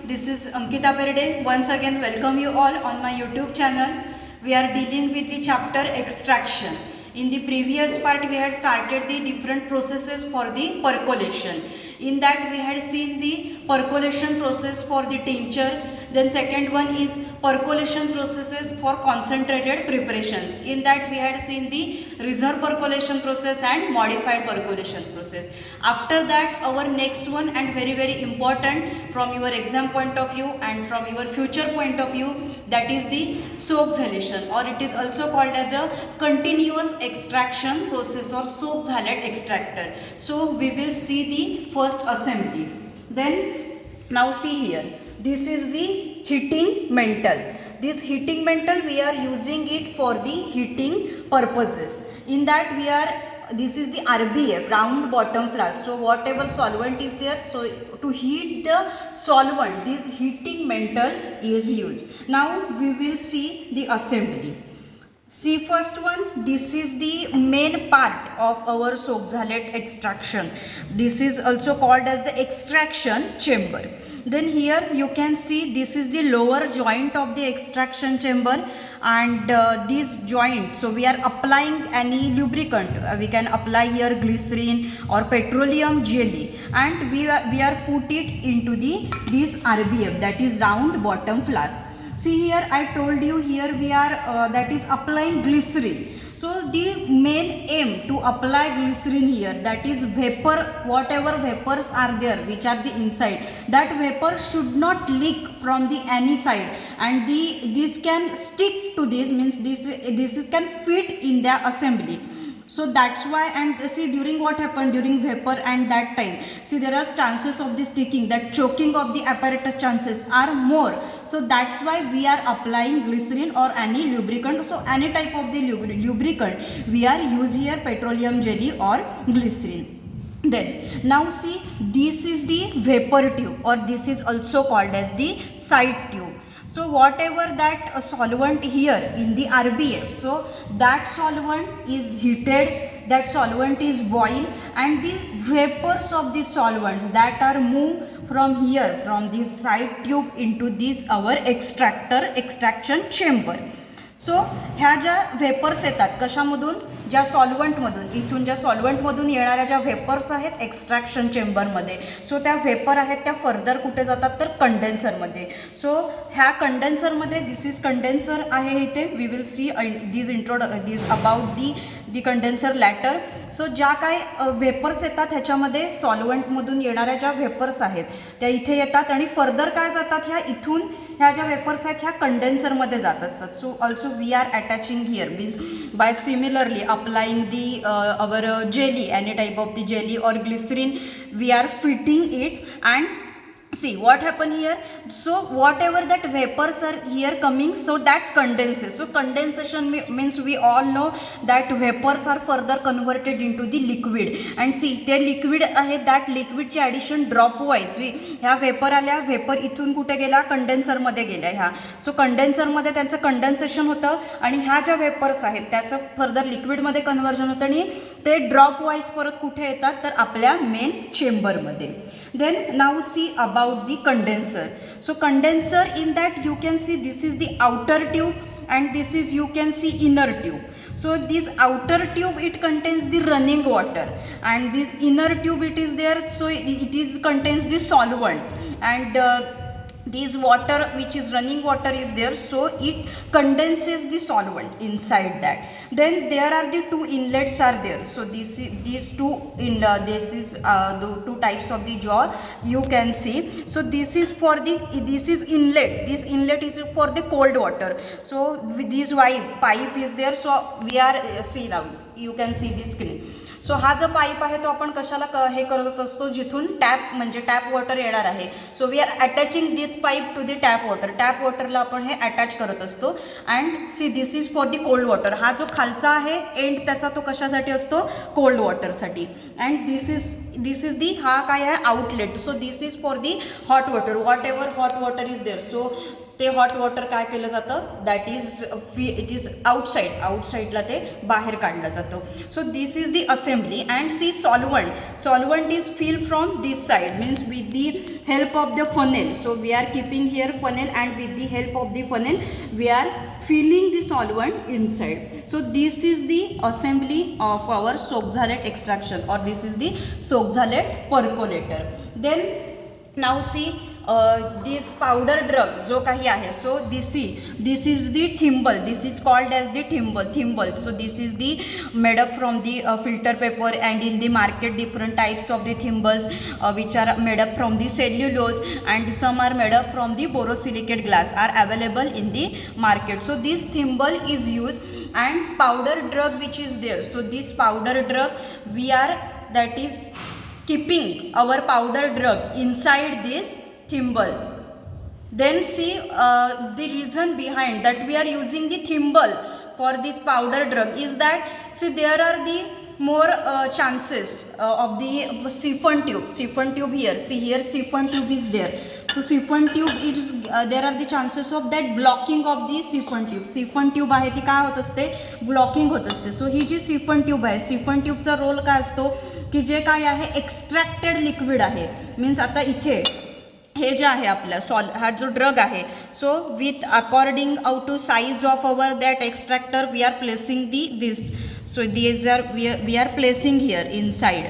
This is Ankita Berde. Once again, welcome you all on my YouTube channel. We are dealing with the chapter extraction. In the previous part, we had started the different processes for the percolation. In that, we had seen the percolation process for the tincture. Then second one is percolation processes for concentrated preparations. In that, we had seen the reserve percolation process and modified percolation process. After that, our next one and very important from your exam point of view and from your future point of view, that is the soak xylation, or it is also called as a continuous extraction process or soak xylate extractor. So we will see the first assembly. Then now see here, this is the heating mantle. This heating mantle, we are using it for the heating purposes. In that we are, this is the RBF, round bottom flask. So whatever solvent is there, so to heat the solvent, this heating mantle is used. Now we will see the assembly. See, first one, this is the main part of our soak xylate extraction. This is also called as the extraction chamber. Then here you can see this is the lower joint of the extraction chamber, and this joint, so we are applying any lubricant. We can apply here glycerin or petroleum jelly, and we are put it into this RBF, that is round bottom flask. See here, I told you here we are that is applying glycerin. So the main aim to apply glycerin here, that is vapor, whatever vapors are there which are the inside, that vapor should not leak from the any side, and this can stick to this, means this can fit in the assembly. So that's why, and see during what happened during vapor and that time, see there are chances of the sticking, that choking of the apparatus chances are more. So that's why we are applying glycerin or any lubricant. So any type of the lubricant we are using here, petroleum jelly or glycerin. Then now see, this is the vapor tube, or this is also called as the side tube. So whatever that solvent here in the RBF, so that solvent is heated, that solvent is boiled, and the vapors of the solvents that are moved from here, from this side tube into this our extraction chamber. सो ह्या ज्या vapours येतात कशामधून, ज्या सॉल्वंटमधून, इथून ज्या सॉल्वंटमधून येणाऱ्या ज्या vapours आहेत extraction चेंबरमध्ये, सो त्या व्हेपर आहेत त्या फर्दर कुठे जातात तर कंडेन्सरमध्ये. सो ह्या कंडेन्सरमध्ये, दिस इज कंडेन्सर आहे इथे, we will see this about the condenser later. So ज्या काय व्हेपर्स येतात ह्याच्यामध्ये सॉल्वंटमधून येणाऱ्या ज्या व्हेपर्स आहेत त्या इथे येतात, आणि फर्दर काय जातात, ह्या इथून ह्या ज्या वेपर्स आहेत ह्या कंडेन्सरमध्ये जात असतात. So also we are attaching here, means by similarly applying the our jelly, any type of the jelly or glycerin, we are fitting it, and see what happen here. So whatever that vapors are here coming, so that condenses. So condensation means we all know that vapors are further converted into the liquid, and see ते liquid आहे, that liquid ची addition drop wise, ह्या vapour आल्या, vapour इथून कुठे गेला, condenser मध्ये गेल्या ह्या. सो कंडेन्सर मध्ये त्यांचं कंडेन्सेशन होतं, आणि ह्या ज्या वेपर्स आहेत त्याचं फर्दर लिक्विड मध्ये कन्व्हर्जन होतं, आणि ते ड्रॉप वाईज परत कुठे येतात तर आपल्या main चेंबरमध्ये. Then now see about the condenser. So condenser, in that you can see this is the outer tube, and this is you can see inner tube. So this outer tube, it contains the running water, and this inner tube it is there, so it is contains the solvent, and this water which is running water is there, so it condenses the solvent inside that. Then there are the two inlets are there. So these two this is the two types of the jaw you can see. So this is for this is inlet, this inlet is for the cold water. So with this pipe is there, so we are see now you can see this screen. सो हा जो pipe आहे तो आपण कशाला हे करत असतो, जिथून tap म्हणजे टॅप वॉटर येणार आहे. So we are attaching this pipe to the tap water. Tap वॉटरला आपण हे अटॅच करत असतो, and see this is for the cold water. हा जो खालचा आहे एंड त्याचा तो कशासाठी असतो, कोल्ड वॉटरसाठी. अँड दिस इज दी, हा काय आहे outlet. So this is for the hot water, whatever hot water is there. So ते हॉट वॉटर काय केलं जातं, दॅट इज इट इज आउटसाईडला ते बाहेर काढलं जातं. So this is the assembly and see solvent is fill from this side, means with the help of the funnel. So we are keeping here funnel and with the help of the funnel we are filling the solvent inside. So this is the assembly of our Soxhlet extraction, or this is the Soxhlet percolator. Then now see this powder drug जो काही आहे, so this is the thimble, this is called as the thimble. So this is the made up from the filter paper, and in the market different types of the thimbles which are made up from the cellulose, and some are made up from the borosilicate glass are available in the market. So this thimble is used, and powder drug which is there, so this powder drug we are, that is keeping our powder drug inside this thimble. Then see the reason behind that we are using the thimble for this powder drug is that, see, there are the more chances of the siphon tube here. See here, siphon tube is there. So siphon tube is there are the chances of that blocking of the siphon tube आहे ती काय होत असते, blocking होत असते. सो ही जी siphon tube आहे, siphon tubeचा role काय असतो की जे काय आहे एक्स्ट्रॅक्टेड लिक्विड आहे, मीन्स आता इथे हे जे आहे आपला हा जो ड्रग आहे, so with according out to size of our that extractor we are placing this. So these are we are placing here inside.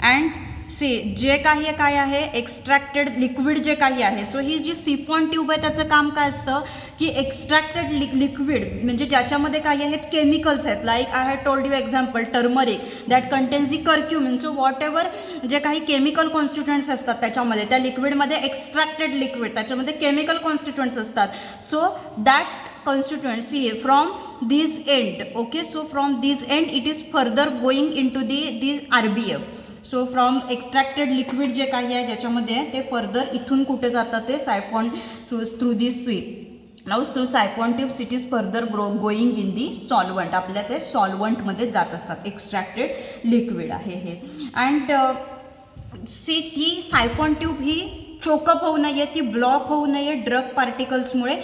And see जे काही काय आहे एक्स्ट्रॅक्टेड लिक्विड जे काही आहे, सो ही जी सिफॉन ट्यूब आहे त्याचं काम काय असतं की एक्स्ट्रॅक्टेड लिक्विड म्हणजे ज्याच्यामध्ये काही आहेत केमिकल्स आहेत, like I had told you example turmeric that contains the curcumin. So whatever जे काही केमिकल कॉन्स्टिट्युएंट्स असतात त्याच्यामध्ये, त्या लिक्विडमध्ये एक्स्ट्रॅक्टेड लिक्विड त्याच्यामध्ये केमिकल कॉन्स्टिट्युएंट्स असतात. So that constituents here from this end, okay, so from this end it is further going into the RBF. So from extracted liquid जे काही आहे ज्याच्यामध्ये ते फर्दर इथून कुठे जातात ते siphon through this sweet. Now through siphon tubes it is further going in the solvent, आपल्या ते सॉल्वंटमध्ये जात असतात. एक्स्ट्रॅक्टेड लिक्विड आहे हे. अँड सी ती सायफॉन ट्यूब ही चोकअप होऊ नये, ती ब्लॉक होऊ नये ड्रग पार्टिकल्समुळे,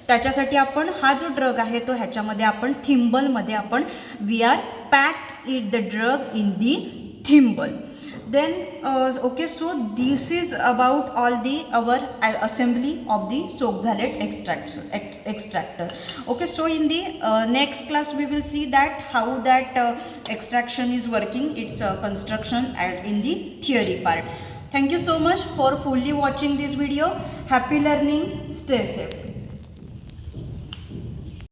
त्याच्यासाठी आपण हा जो ड्रग आहे तो ह्याच्यामध्ये आपण थिम्बलमध्ये आपण we are pack it the drug in the thimble. Then okay, so this is about all the our assembly of the Soxhlet extractor. Okay, so in the next class we will see that how that extraction is working, its construction and in the theory part. Thank you so much for fully watching this video. Happy learning, stay safe.